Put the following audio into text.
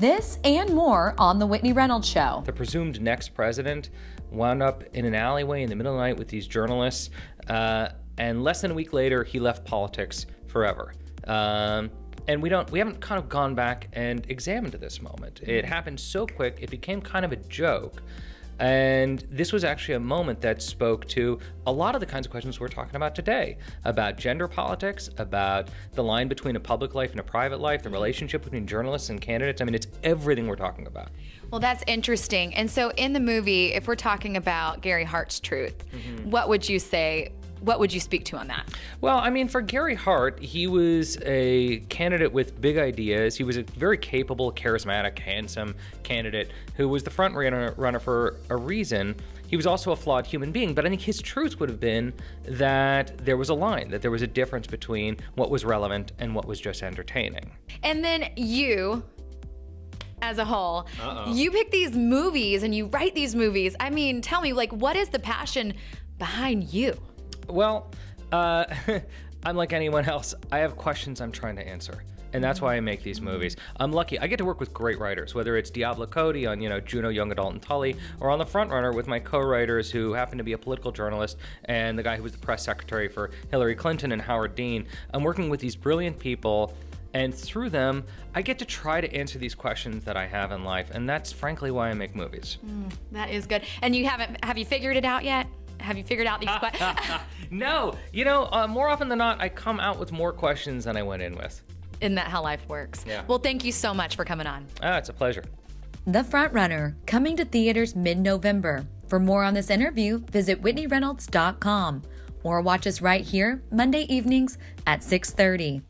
This and more on The Whitney Reynolds Show. The presumed next president wound up in an alleyway in the middle of the night with these journalists, and less than a week later, he left politics forever. And we haven't kind of gone back and examined this moment. It happened so quick, it became kind of a joke. And this was actually a moment that spoke to a lot of the kinds of questions we're talking about today, about gender politics, about the line between a public life and a private life, the relationship between journalists and candidates. I mean, it's everything we're talking about. Well, that's interesting. And so in the movie, if we're talking about Gary Hart's truth, what would you say? What would you speak to on that? Well, I mean, for Gary Hart, he was a candidate with big ideas. He was a very capable, charismatic, handsome candidate who was the front runner for a reason. He was also a flawed human being, but I think his truth would have been that there was a line, that there was a difference between what was relevant and what was just entertaining. And then you, as a whole, you pick these movies and you write these movies. I mean, tell me, like, what is the passion behind you? Well, I'm like anyone else. I have questions I'm trying to answer. And that's why I make these movies. I'm lucky. I get to work with great writers, whether it's Diablo Cody on, Juno, Young Adult, and Tully, or on The Frontrunner with my co-writers who happen to be a political journalist and the guy who was the press secretary for Hillary Clinton and Howard Dean. I'm working with these brilliant people, and through them, I get to try to answer these questions that I have in life, and that's frankly why I make movies. That is good. And have you figured it out yet? Have you figured out these questions? No. More often than not, I come out with more questions than I went in with. Isn't that how life works? Yeah. Well, thank you so much for coming on. It's a pleasure. The Frontrunner, coming to theaters mid-November. For more on this interview, visit WhitneyReynolds.com or watch us right here Monday evenings at 6:30.